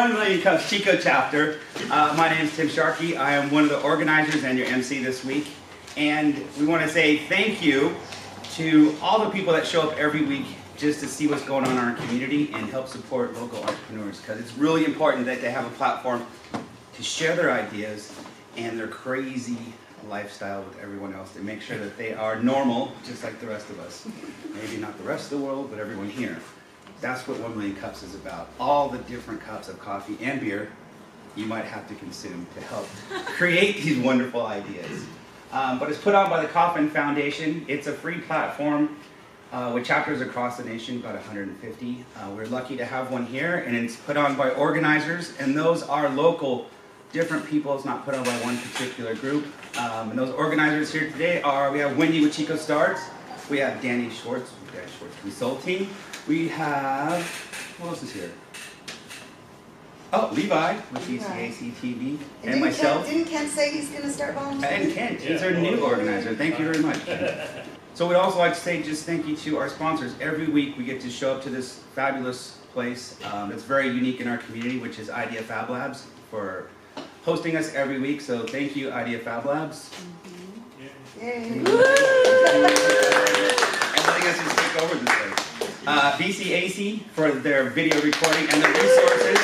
1 Million Cups Chico chapter. My name is Tim Sharkey. I am one of the organizers and your MC this week. And we want to say thank you to all the people that show up every week just to see what's going on in our community and help support local entrepreneurs, because it's really important that they have a platform to share their ideas and their crazy lifestyle with everyone else, to make sure that they are normal just like the rest of us. Maybe not the rest of the world, but everyone here. That's what 1 Million Cups is about. All the different cups of coffee and beer you might have to consume to help create these wonderful ideas. But it's put on by the Coffin Foundation. It's a free platform with chapters across the nation, about 150. We're lucky to have one here, and it's put on by organizers, and those are local, different people. It's not put on by one particular group. And those organizers here today are, we have Wendy with Chico Starts, we have Danny Schwartz with Danny Schwartz Consulting, we have, what else is here? Oh, Levi with DCAC TV, and myself. Didn't Kent say he's going to start volunteering? And Kent, he's our new organizer. Thank you very much. So we'd also like to say just thank you to our sponsors. Every week we get to show up to this fabulous place that's very unique in our community, which is Idea Fab Labs, for hosting us every week. So thank you, Idea Fab Labs. Yay. And letting us just take over this place. BCAC for their video recording and the resources.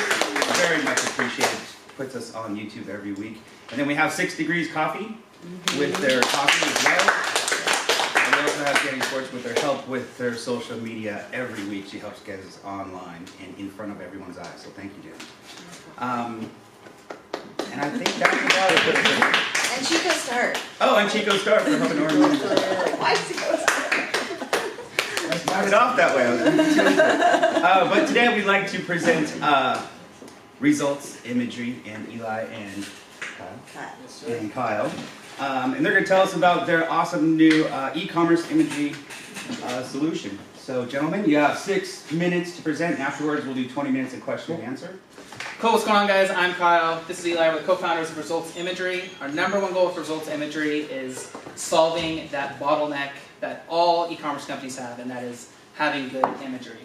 Very much appreciated. Puts us on YouTube every week. And then we have 6 Degrees Coffee with their coffee as well. And we also have Danny Schwartz with their help with their social media every week. She helps get us online and in front of everyone's eyes. So thank you, Danny. And I think that's about it. And Chico Start. Oh, and Chico Start for helping organize. Why Chico Start? Let's knock it off that way. But today we'd like to present Results Imagery and Eli and Kyle. And they're going to tell us about their awesome new e-commerce imagery solution. So gentlemen, you have 6 minutes to present, and afterwards we'll do 20 minutes of question and answer. Cool, what's going on, guys? I'm Kyle. This is Eli. We're the co-founders of Results Imagery. Our #1 goal with Results Imagery is solving that bottleneck that all e-commerce companies have, and that is having good imagery.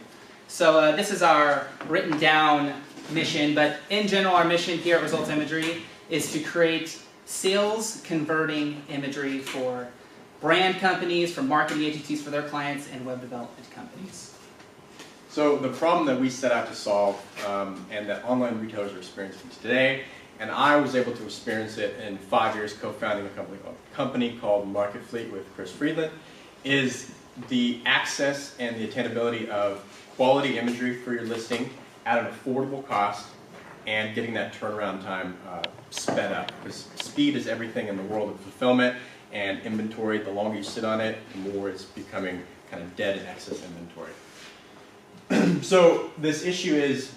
So this is our written down mission, but in general our mission here at Results Imagery is to create sales converting imagery for brand companies, for marketing agencies, for their clients, and web development companies. So the problem that we set out to solve, and that online retailers are experiencing today, and I was able to experience it in 5 years co-founding a company called Market Fleet with Chris Friedland, is the access and the attainability of quality imagery for your listing at an affordable cost, and getting that turnaround time sped up. Because speed is everything in the world of fulfillment, and inventory, the longer you sit on it, the more it's becoming kind of dead and excess inventory. So this issue is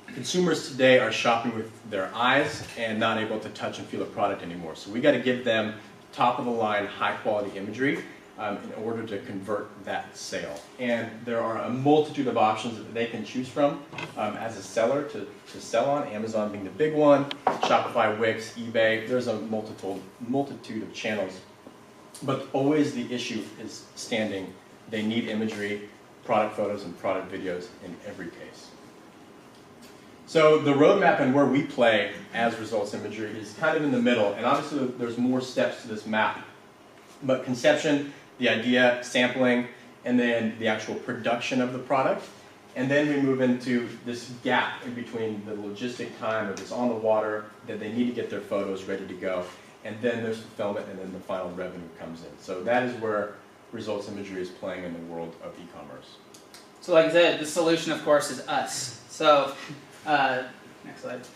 consumers today are shopping with their eyes and not able to touch and feel a product anymore. So we got to give them top of the line, high quality imagery in order to convert that sale. And there are a multitude of options that they can choose from as a seller to sell on, Amazon being the big one, Shopify, Wix, eBay. There's a multitude of channels. But always the issue is standing. They need imagery, product photos, and product videos in every case. So the roadmap and where we play as Results Imagery is kind of in the middle, and obviously there's more steps to this map. But conception, the idea, sampling, and then the actual production of the product. And then we move into this gap in between the logistic time of it's on the water, that they need to get their photos ready to go. And then there's fulfillment, and then the final revenue comes in. So that is where Results Imagery is playing in the world of e-commerce. So like I said, the solution, of course, is us. So, next slide.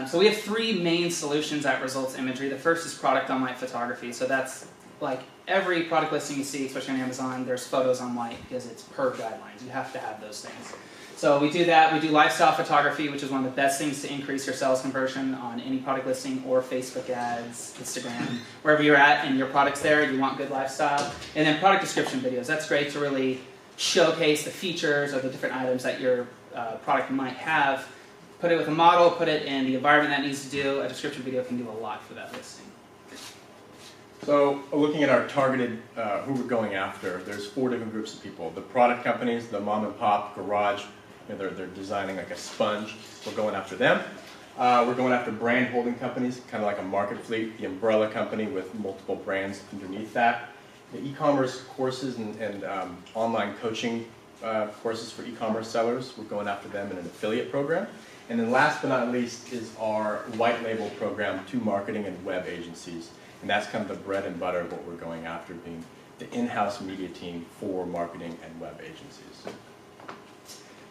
So we have 3 main solutions at Results Imagery. The first is product on white photography. So that's like every product listing you see, especially on Amazon, there's photos on white because it's per guidelines. You have to have those things. So we do that. We do lifestyle photography, which is one of the best things to increase your sales conversion on any product listing or Facebook ads, Instagram, wherever you're at and your product's there, you want good lifestyle. And then product description videos. That's great to really showcase the features of the different items that your product might have. Put it with a model, put it in the environment that needs to do. A description video can do a lot for that listing. So looking at our targeted, who we're going after, there's 4 different groups of people. The product companies, the mom and pop, garage, they're designing like a sponge. We're going after them. We're going after brand holding companies, kind of like a Market Fleet, the umbrella company with multiple brands underneath that. The e-commerce courses and online coaching courses for e-commerce sellers, we're going after them in an affiliate program. And then last but not least is our white label program to marketing and web agencies. And that's kind of the bread and butter of what we're going after, being the in-house media team for marketing and web agencies.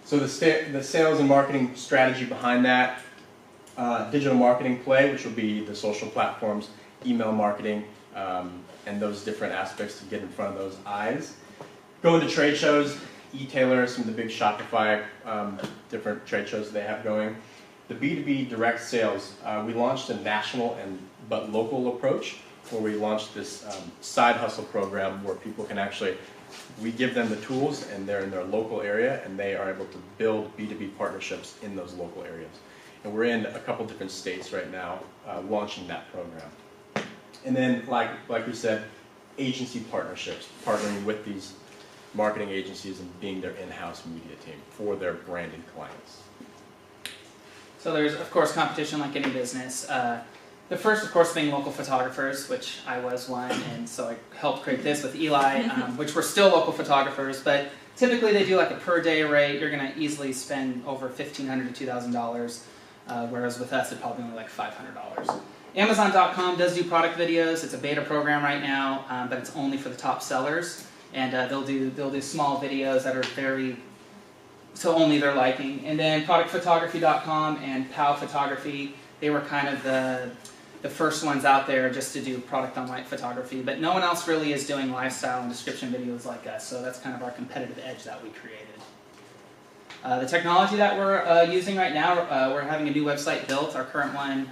So the sales and marketing strategy behind that, digital marketing play, which will be the social platforms, email marketing, and those different aspects to get in front of those eyes. Going to trade shows, e-tailer, some of the big Shopify, different trade shows they have going. The B2B direct sales, we launched a national but local approach, where we launched this side hustle program where people can actually, we give them the tools and they're in their local area and they are able to build B2B partnerships in those local areas. And we're in a couple different states right now launching that program. And then, like we said, agency partnerships, partnering with these marketing agencies and being their in-house media team for their branded clients. So there's, of course, competition like any business. The first, of course, being local photographers, which I was one, and so I helped create this with Eli, which we're still local photographers, but typically they do like a per day rate. You're going to easily spend over $1,500 to $2,000, whereas with us, it's probably only like $500. Amazon.com does do product videos. It's a beta program right now, but it's only for the top sellers, and they'll do small videos that are so only their liking. And then productphotography.com and POW Photography, they were kind of the first ones out there just to do product on white photography, but no one else really is doing lifestyle and description videos like us, so that's kind of our competitive edge that we created. The technology that we're using right now, we're having a new website built. Our current one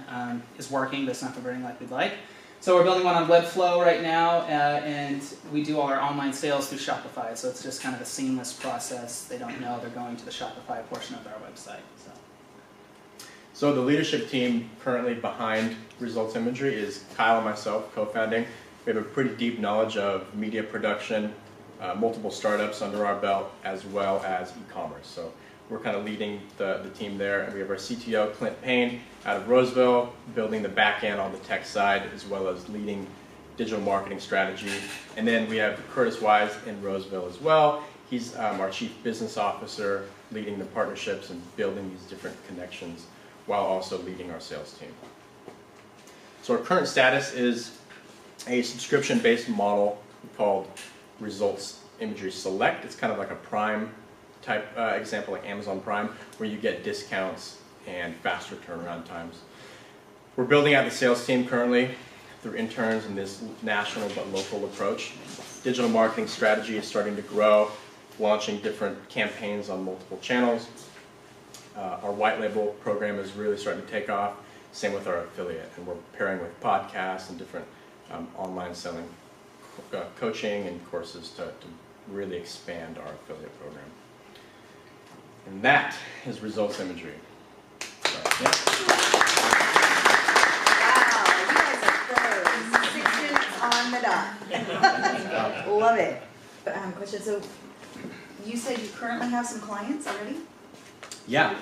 is working, but it's not converting like we'd like. So we're building one on Webflow right now, and we do all our online sales through Shopify, so it's just kind of a seamless process. They don't know they're going to the Shopify portion of our website. So the leadership team currently behind Results Imagery is Kyle and myself, co-founding. We have a pretty deep knowledge of media production, multiple startups under our belt, as well as e-commerce. So we're kind of leading the team there. And we have our CTO, Clint Payne, out of Roseville, building the back end on the tech side, as well as leading digital marketing strategy. And then we have Curtis Wise in Roseville as well. He's our chief business officer, leading the partnerships and building these different connections, while also leading our sales team. So our current status is a subscription-based model called Results Imagery Select. It's kind of like a Prime type example, like Amazon Prime, where you get discounts and faster turnaround times. We're building out the sales team currently through interns in this national but local approach. Digital marketing strategy is starting to grow, launching different campaigns on multiple channels. Our white label program is really starting to take off, same with our affiliate, and we're pairing with podcasts and different online selling coaching and courses to really expand our affiliate program. And that is Results Imagery. So, yeah. Wow, you guys are pros. 6 minutes on the dot. Love it. Question, so you said you currently have some clients already? Yeah,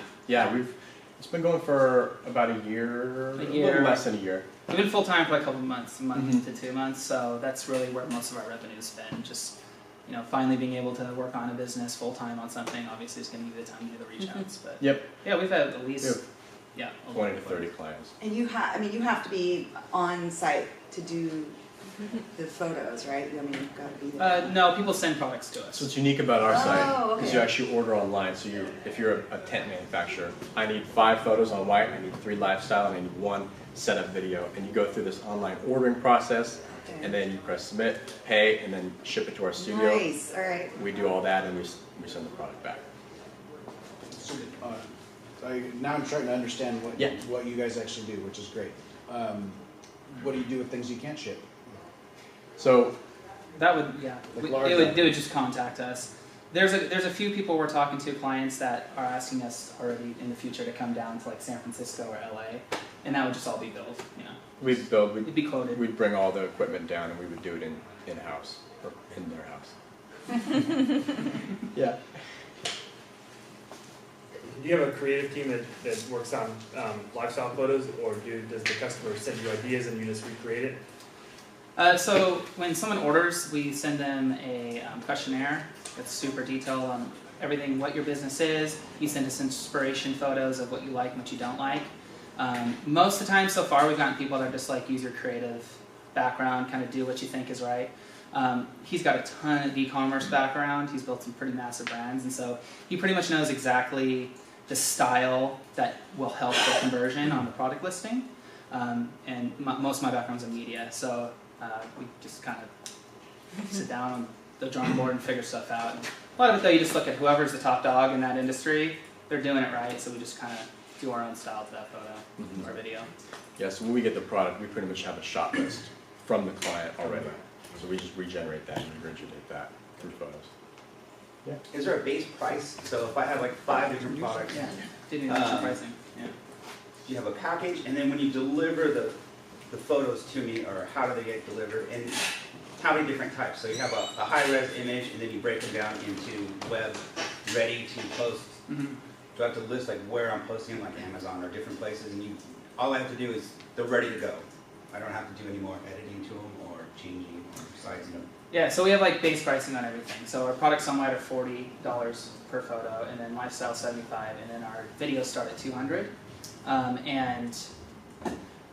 it's been going for about a year, a little less than a year. We've been full-time for like a couple of months, a month to 2 months, so that's really where most of our revenue's been. Just, finally being able to work on a business full-time on something obviously is going to give you the time to do the reach-outs. But Yep. Yeah, we've had at least 20 to 30 clients. And you have to be on site to do the photos, right? I mean, you've got to be there. No, people send products to us. So what's unique about our site is okay. you actually order online. So if you're a tent manufacturer, I need 5 photos on white, I need 3 lifestyle, and I need 1 setup video. And you go through this online ordering process, and then you press submit, pay, and then ship it to our studio. Nice, all right. We do all that, and we send the product back. So, now I'm starting to understand what you guys actually do, which is great. What do you do with things you can't ship? So that would, they would just contact us. There's a few people we're talking to, clients that are asking us already in the future to come down to like San Francisco or LA, and that would just all be billed. we'd be quoted. We'd bring all the equipment down, and we would do it in-house or in their house. Yeah. Do you have a creative team that works on lifestyle photos, or does the customer send you ideas and you just recreate it? So when someone orders, we send them a questionnaire that's super detailed on everything, what your business is. You send us inspiration photos of what you like and what you don't like. Most of the time so far we've gotten people that are just like, use your creative background, kind of do what you think is right. He's got a ton of e-commerce background. He's built some pretty massive brands, and so he pretty much knows exactly the style that will help the conversion on the product listing. And most of my background's in media, so we just kind of sit down on the drawing board and figure stuff out. And a lot of it though, you just look at whoever's the top dog in that industry, they're doing it right, so we just kind of do our own style to that photo or video. Yeah, so when we get the product, we pretty much have a shot list from the client already. So we just regenerate that and regurgitate that through photos. Yeah. Is there a base price? So if I have like 5 different products, Yeah, didn't even mention pricing. Yeah. do you have a package? And then when you deliver the photos to me, or how do they get delivered? And how many different types? So you have a high-res image, and then you break them down into web, ready to post. Mm-hmm. Do I have to list like where I'm posting them, like Amazon or different places? And all I have to do is they're ready to go. I don't have to do any more editing to them or changing or sizing them. Yeah, so we have like base pricing on everything. So our products on light are $40 per photo, and then lifestyle $75, and then our videos start at $200. And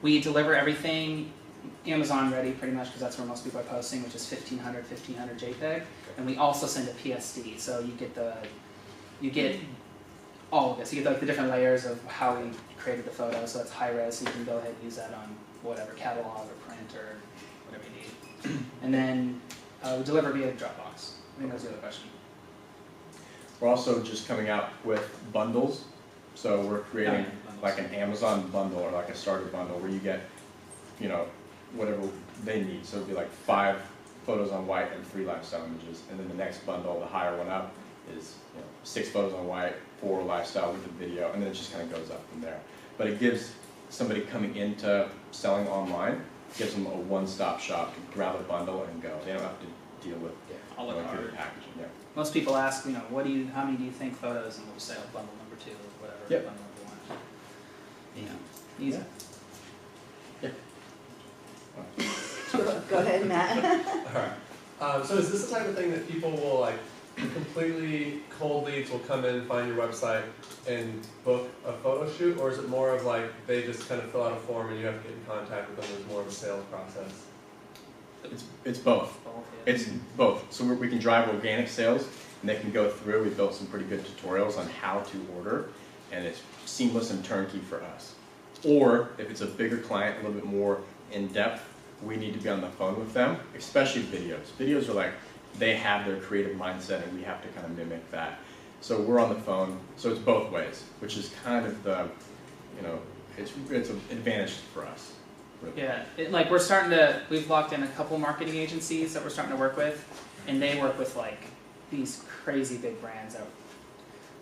we deliver everything Amazon ready pretty much, because that's where most people are posting, which is 1500 JPEG. And we also send a PSD, so you get all of this. You get like the different layers of how we created the photo. So it's high res, so you can go ahead and use that on whatever catalog or print or whatever you need. And then we deliver via Dropbox. I think that's the other question. We're also just coming out with bundles. So we're creating Bundles. like an Amazon bundle or like a starter bundle where you get, whatever they need. So it'd be like 5 photos on white and 3 lifestyle images. And then the next bundle, the higher one up, is 6 photos on white, 4 lifestyle with a video, and then it just kind of goes up from there. But it gives somebody coming into selling online, gives them a one-stop shop to grab a bundle and go. They don't have to deal with A la going through carte. the packaging. Yeah. Most people ask, how many do you think photos, and we'll say bundle number 2 or whatever Yep. bundle you want. Easy. Go ahead, Matt. Alright, so is this the type of thing that people will like completely cold leads will come in, find your website, and book a photo shoot, or is it more of like they just kind of fill out a form and you have to get in contact with them? There's more of a sales process. It's both. Both, yeah. It's both. So we can drive organic sales, and they can go through. We built some pretty good tutorials on how to order, and it's seamless and turnkey for us. Or if it's a bigger client, a little bit more in depth, we need to be on the phone with them, especially videos. Videos are like, they have their creative mindset, and we have to kind of mimic that. So we're on the phone. So it's both ways, which is kind of the, it's an advantage for us. Really. Yeah, we've locked in a couple marketing agencies that we're starting to work with, and they work with like these crazy big brands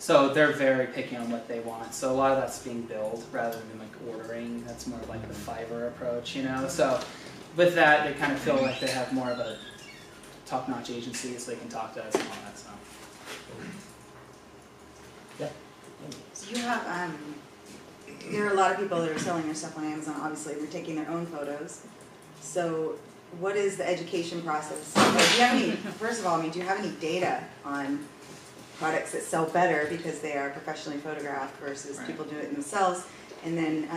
so they're very picky on what they want. So a lot of that's being billed rather than like ordering. That's more like the Fiverr approach, So with that, they kind of feel like they have more of a top-notch agency, so they can talk to us and all that stuff. Yeah. So you have, there are a lot of people that are selling their stuff on Amazon, obviously, they're taking their own photos. So what is the education process? Do you have any, first of all, do you have any data on products that sell better because they are professionally photographed versus Right. people do it themselves? And then,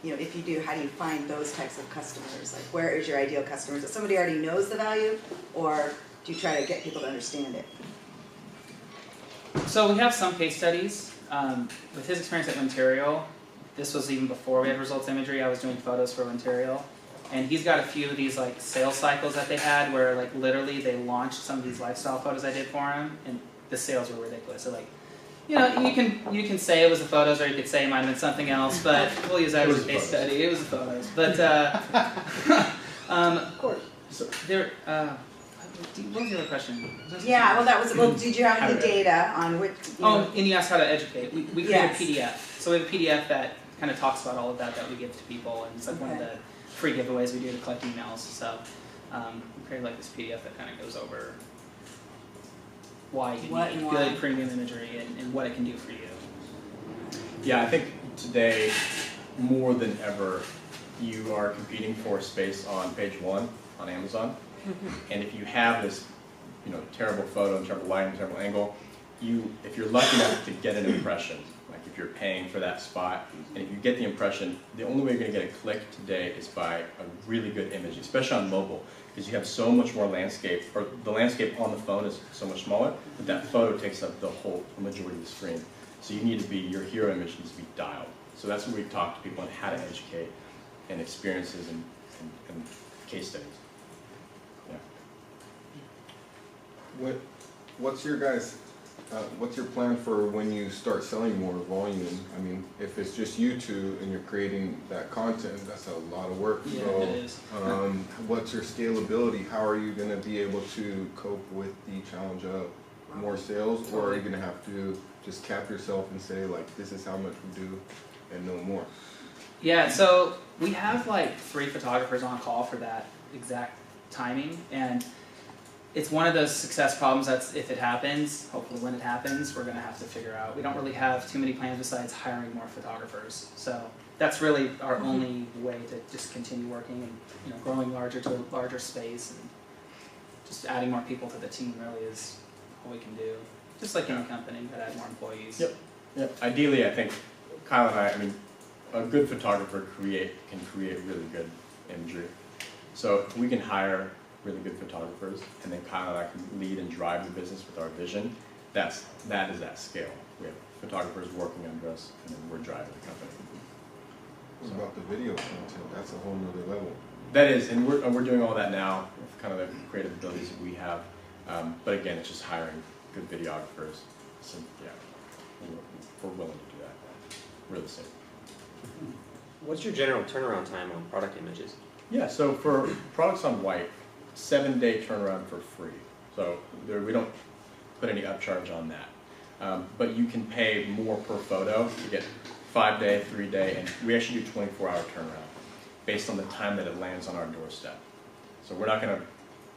if you do, how do you find those types of customers? Like, where is your ideal customer? Is it somebody who already knows the value, or do you try to get people to understand it? So we have some case studies. With his experience at Ontario, this was even before we had Results Imagery. I was doing photos for Ontario, and he's got a few of these like sales cycles that they had where like literally they launched some of these lifestyle photos I did for him, and the sales were ridiculous. So like, you can say it was the photos, or you could say it might have been something else, but we'll use that as a case study. It was the photos, but Of course. So there. What was the other question? Yeah, did you have any data on which, And you asked how to educate. We created Yes. a PDF. So we have a PDF that kind of talks about all of that we give to people, and it's like one of the free giveaways we do to collect emails. So we created like this PDF that kind of goes over why you What need and good why. premium imagery and what it can do for you. Yeah, I think today, more than ever, you are competing for space on page 1 on Amazon. And if you have this, terrible photo, terrible lighting, terrible angle, if you're lucky enough to get an impression, like if you're paying for that spot, and if you get the impression, the only way you're going to get a click today is by a really good image, especially on mobile, because you have so much more landscape, or the landscape on the phone is so much smaller, but that photo takes up the majority of the screen. So you need to your hero image needs to be dialed. So that's when we talk to people on how to educate and experiences and case studies. Yeah. What's your guys' what's your plan for when you start selling more volume? I mean, if it's just you two and you're creating that content, that's a lot of work. Yeah, so, it is. What's your scalability? How are you going to be able to cope with the challenge of more sales, or are you going to have to just cap yourself and say, like, this is how much we do and no more? Yeah, so we have like 3 photographers on call for that exact timing, and it's one of those success problems that's if it happens, hopefully when it happens, we're going to have to figure out. We don't really have too many plans besides hiring more photographers. So that's really our only way to just continue working and growing larger to a larger space, and just adding more people to the team really is all we can do. Just like any company, that add more employees. Yep. Ideally, I think Kyle and I mean, a good photographer can create really good imagery. So if we can hire really good photographers, and then Kyle and I can lead and drive the business with our vision, that is at scale. We have photographers working under us, and then we're driving the company. What about the video content? That's a whole nother level. That is, and we're doing all that now with kind of the creative abilities that we have. But again, it's just hiring good videographers. So yeah, we're willing to do that. Really safe. What's your general turnaround time on product images? Yeah, so for products on white, 7-day turnaround for free. So we don't put any upcharge on that. But you can pay more per photo to get 5-day, 3-day, and we actually do 24-hour turnaround based on the time that it lands on our doorstep. So we're not going to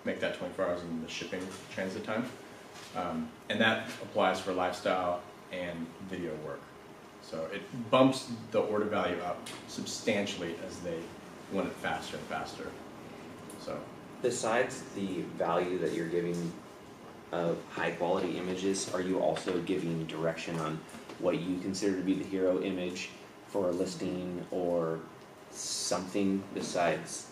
make that 24 hours in the shipping transit time. And that applies for lifestyle and video work. So it bumps the order value up substantially as they want it faster and faster. So Besides the value that you're giving of high quality images, are you also giving direction on what you consider to be the hero image for a listing or something besides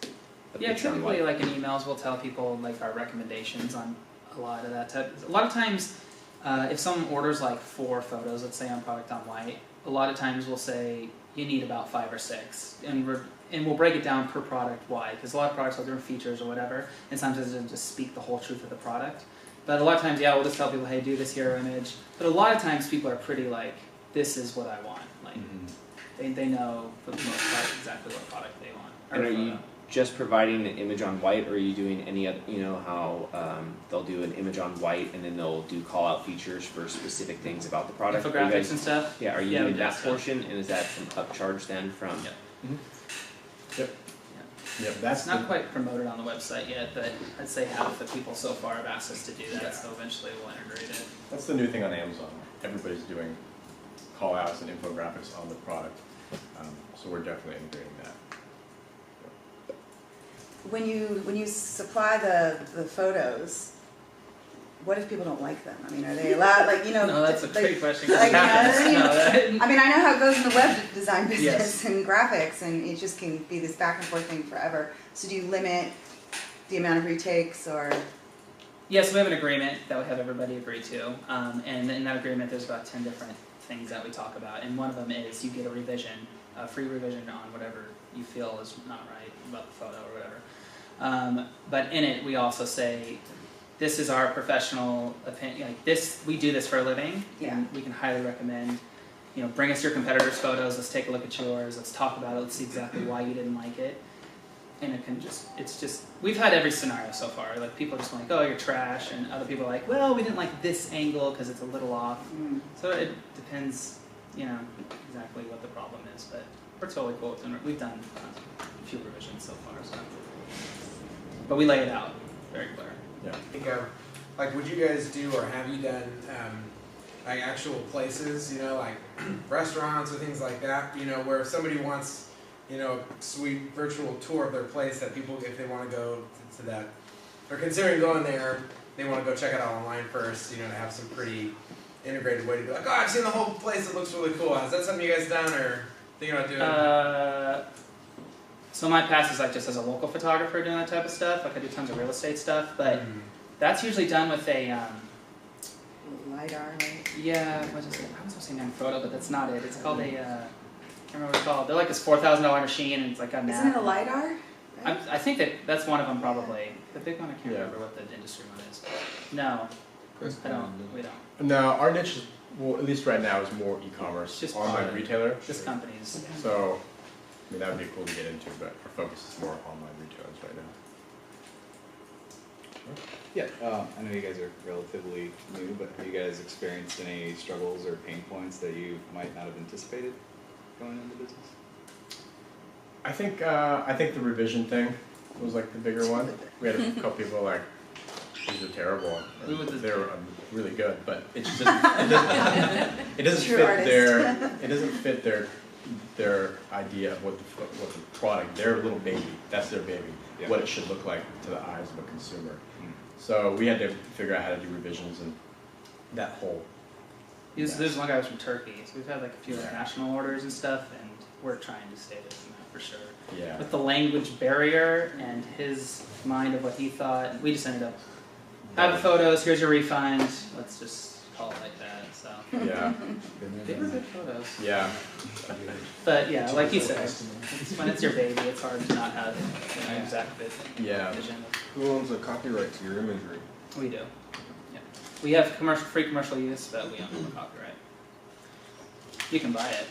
a Yeah, picture on typically white? like in emails we'll tell people like our recommendations on a lot of that type. A lot of times if someone orders like 4 photos, let's say on product on white, a lot of times we'll say you need about 5 or 6, and we'll break it down per product why, because a lot of products have different features or whatever, and sometimes it doesn't just speak the whole truth of the product. But a lot of times, yeah, we'll just tell people, hey, do this hero image. But a lot of times people are pretty like, this is what I want. Like, they know for the most part exactly what product they want. And are you just providing an image on white, or are you doing any other, how they'll do an image on white and then they'll do call out features for specific things about the product? Infographics and stuff? Yeah, are you Yeah, we doing do that stuff. portion, and is that some upcharge then from? Yep. Yep, It's not quite promoted on the website yet, but I'd say half the people so far have asked us to do that, so eventually we'll integrate it. That's the new thing on Amazon. Everybody's doing call outs and infographics on the product. So we're definitely integrating that. When you supply the photos, what if people don't like them? I mean, are they allowed, No, that's a great question. 'cause like, it happens. No, I mean, I know how it goes in the web design business Yes. and graphics, and it just can be this back and forth thing forever. So do you limit the amount of retakes, or? Yes, we have an agreement that we have everybody agree to, and in that agreement there's about 10 different things that we talk about, and one of them is you get a revision, a free revision on whatever you feel is not right about the photo or whatever. But in it we also say, this is our professional opinion, like this, we do this for a living, and we can highly recommend, bring us your competitors' photos, let's take a look at yours, let's talk about it, let's see exactly why you didn't like it. And it's just, we've had every scenario so far. Like people are just like, oh, you're trash, and other people are like, well, we didn't like this angle because it's a little off. So it depends, exactly what the problem is. But we're totally cool with it. We've done a few revisions so far, so. But we lay it out very clear. Yeah. I think, would you guys do, or have you done, like actual places, you know, like restaurants or things like that, you know, where if somebody wants, you know, a sweet virtual tour of their place that people, if they want to go to that, or considering going there, they want to go check it out online first, you know, to have some pretty integrated way to be like, oh, I've seen the whole place, it looks really cool. Is that something you guys done or thinking about doing? So my past is like just as a local photographer doing that type of stuff. Like I do tons of real estate stuff, but that's usually done with a LiDAR, right? yeah. What is it? I was gonna say Manfrotto, but that's not it. It's called a I can't remember what it's called. They're like this $4,000 machine, and it's like a map. Isn't it a LiDAR? Right? I think that's one of them probably. The big one I can't remember what the industry one is. No, I don't. We don't. No, our niche is, well, at least right now, is more e-commerce, Just online product. retailer. Just companies. So, I mean, that would be cool to get into, but our focus is more online retailers right now. Yeah, I know you guys are relatively new, but have you guys experienced any struggles or pain points that you might not have anticipated going into business? I think the revision thing was like the bigger one. We had a couple people like, these are terrible. They were really good, but it just it doesn't fit their idea of what the product, their little baby, that's their baby, what it should look like to the eyes of a consumer. So we had to figure out how to do revisions and that whole. There's one guy who's from Turkey, so we've had like a few international orders and stuff, and we're trying to stay away from that for sure. Yeah. With the language barrier and his mind of what he thought, we just ended up have the photos. Here's your refund. Let's just call it like that. So yeah, they were good photos. Yeah. But yeah, like you said, when it's your baby, it's hard to not have exact vision. Who owns the copyright to your imagery? We do. Yeah. We have free commercial use, but we own the copyright. You can buy it.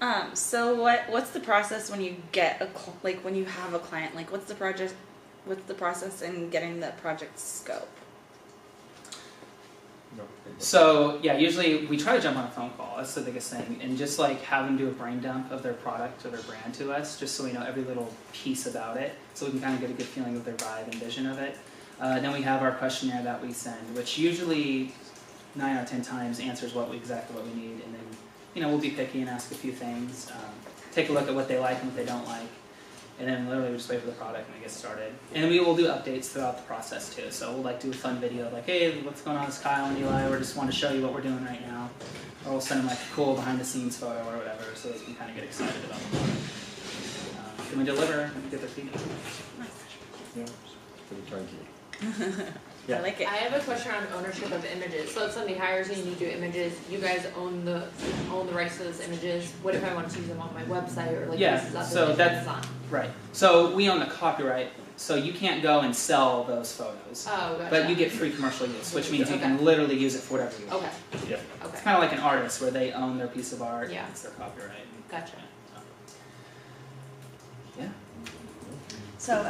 But. So what's the process when you get when you have a client? Like, what's the process in getting the project scope? So yeah, usually we try to jump on a phone call. That's the biggest thing, and just like have them do a brain dump of their product or their brand to us, just so we know every little piece about it, so we can kind of get a good feeling of their vibe and vision of it. Then we have our questionnaire that we send, which usually 9 out of 10 times answers exactly what we need, and then we'll be picky and ask a few things, take a look at what they like and what they don't like. And then literally we just wait for the product and we get started. And we will do updates throughout the process too. So we'll do a fun video like, hey, what's going on with Kyle and Eli? We just want to show you what we're doing right now. Or we'll send them like a cool behind the scenes photo or whatever, so they can kind of get excited about the product. Then we deliver and get their feedback. Yeah, pretty turnkey. Yeah. I like it. I have a question on ownership of images. So if somebody hires you and you do images, you guys own the rights to those images. What if I want to use them on my website or so that's right. So we own the copyright, so you can't go and sell those photos. Oh, gotcha. But you get free commercial use, which means you can literally use it for whatever you want. Okay. Yeah. Okay. It's kind of like an artist where they own their piece of art. Yeah. It's their copyright. Gotcha. Yeah. So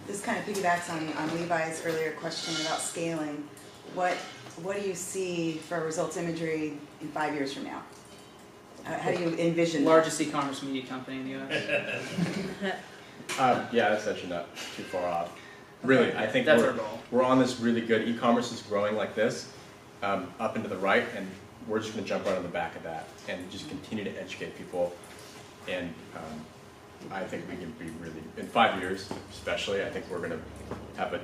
this kind of piggybacks on Levi's earlier question about scaling. What do you see for Results Imagery in 5 years from now? How do you envision that? Largest e-commerce media company in the U.S. Yeah, that's actually not too far off. Really, I think That's our goal. We're on this really good, e-commerce is growing like this, up and to the right, and we're just going to jump right on the back of that and just continue to educate people. And I think we can be really, in 5 years especially, I think we're going to have a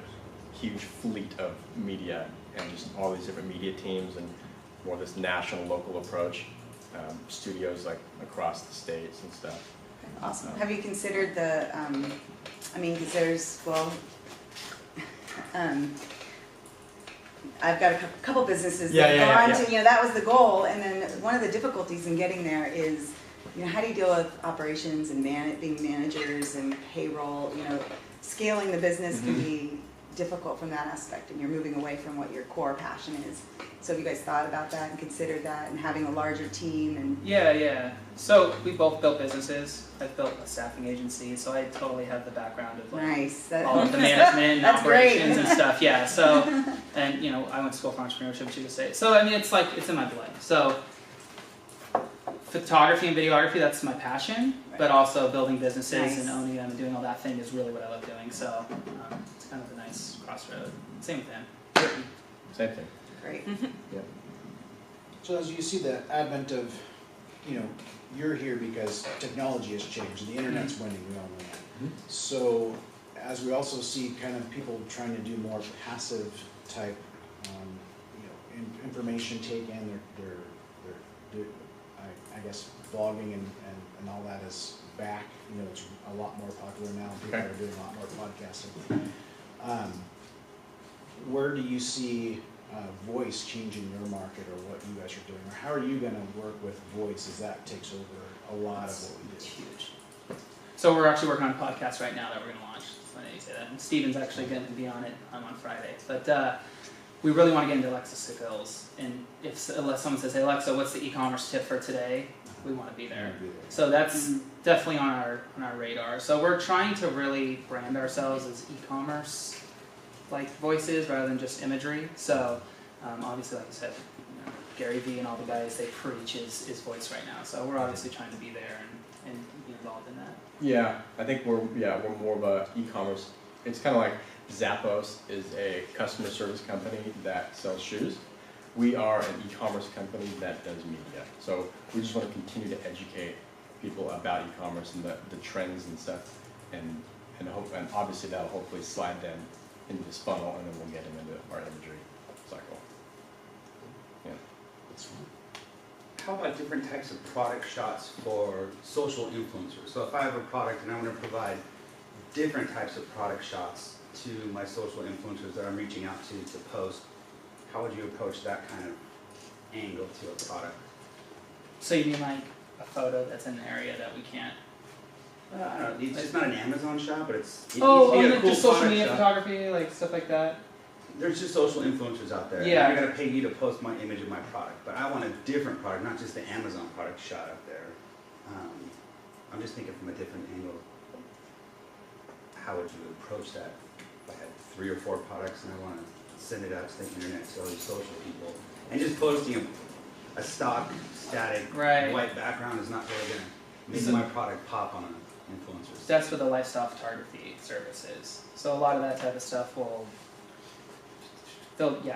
huge fleet of media and just all these different media teams and more this national, local approach, studios like across the states and stuff. Awesome. Have you considered the, because there's, I've got a couple businesses that go on to, that was the goal, and then one of the difficulties in getting there is, how do you deal with operations and being managers and payroll, scaling the business can be difficult from that aspect, and you're moving away from what your core passion is. So have you guys thought about that and considered that and having a larger team? And Yeah. So we both built businesses. I've built a staffing agency, so I totally have the background of all of the management and operations and stuff. Yeah. So, and I went to school for entrepreneurship, you could say. So it's in my blood. So photography and videography, that's my passion, but also building businesses and owning them and doing all that thing is really what I love doing. So it's kind of a nice crossroad. Same with them. Same thing. Great. So as you see the advent of, you're here because technology has changed, the internet's winning, we all know that. So as we also see kind of people trying to do more passive type, information take in, they're I guess blogging and all that is back. It's a lot more popular now. People are doing a lot more podcasting. Where do you see voice changing your market, or what you guys are doing, or how are you going to work with voice as that takes over a lot of what we do? It's huge. So we're actually working on a podcast right now that we're going to launch. It's funny you say that. And Steven's actually going to be on it on Friday. But we really want to get into Alexa skills. And if someone says, hey Alexa, what's the e-commerce tip for today? We want to be there. So that's definitely on our radar. So we're trying to really brand ourselves as e-commerce like voices rather than just imagery. So obviously, like you said, Gary Vee and all the guys they preach is voice right now. So we're obviously trying to be there and be involved in that. Yeah, I think we're more of a e-commerce. It's kind of like Zappos is a customer service company that sells shoes. We are an e-commerce company that does media. So we just want to continue to educate people about e-commerce and the trends and stuff, and obviously that'll hopefully slide them into this funnel, and then we'll get them into our imagery cycle. Yeah. That's fun. How about different types of product shots for social influencers? So if I have a product and I want to provide different types of product shots to my social influencers that I'm reaching out to post, how would you approach that kind of angle to a product? So you mean like a photo that's in an area that we can't? I don't know, it's just not an Amazon shop, but it needs to be like a cool just social product media shot. photography, like stuff like that. There's just social influencers out there. Yeah. I'm not gonna pay you to post my image of my product, but I want a different product, not just the Amazon product shot up there. I'm just thinking from a different angle. How would you approach that? If I had 3 or 4 products and I want to send it out to the internet to all these social people, and just posting a stock, static, white background is not really gonna make my product pop on influencers. That's where the lifestyle photography service is. So a lot of that type of stuff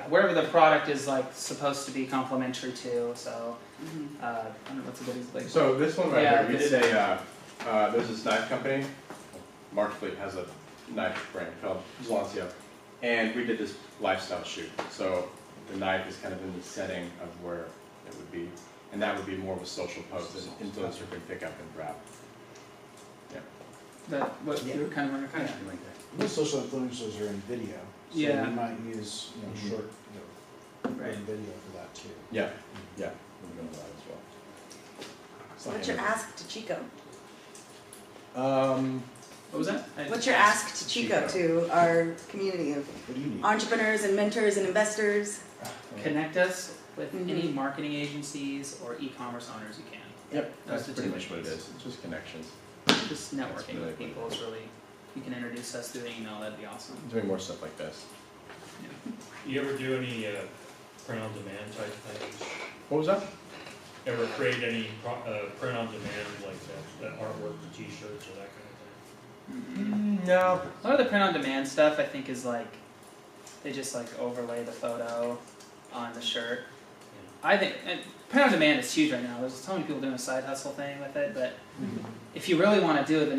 wherever the product is like supposed to be complementary to. So I don't know what's a good example. So this one right here, we did there's this knife company, Marketfleet has a knife brand called Zlancia, and we did this lifestyle shoot. So the knife is kind of in the setting of where it would be, and that would be more of a social post that an influencer could pick up and grab. Yeah. You were kind of wondering. Kind of like that. Most social influencers are in video, so you might use short video for that too. Yeah, yeah, we're doing that as well. So what's your ask to Chico? What was that? What's your ask to Chico to our community of What do you need? entrepreneurs and mentors and investors? Connect us with any marketing agencies or e-commerce owners you can. Yep, Those that's are the pretty two much what it issues. is. It's just connections. Just networking really with people is really, you can introduce us through an email, that'd be awesome. Doing more stuff like this. You ever do any print on demand type things? What was that? Ever create any print on demand like that artwork, the t-shirts or that kind of thing? No. A lot of the print on demand stuff I think is like, they just like overlay the photo on the shirt. I think print on demand is huge right now. There's so many people doing a side hustle thing with it, but if you really want to do it,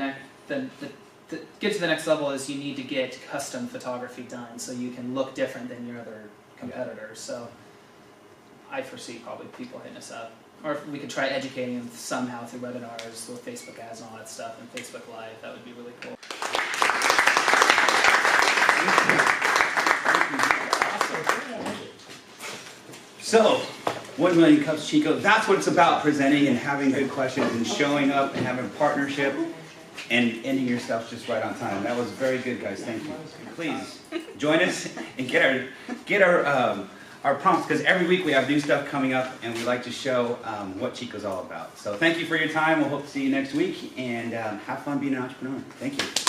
get to the next level is you need to get custom photography done so you can look different than your other competitors. So I foresee probably people hitting us up. Or if we could try educating them somehow through webinars, with Facebook ads and all that stuff, and Facebook Live, that would be really cool. So, 1 million cups Chico, that's what it's about, presenting and having good questions and showing up and having a partnership and ending your stuff just right on time. That was very good, guys, thank you. Please, join us and get our prompts, because every week we have new stuff coming up and we like to show what Chico's all about. So thank you for your time, we'll hope to see you next week, and have fun being an entrepreneur. Thank you.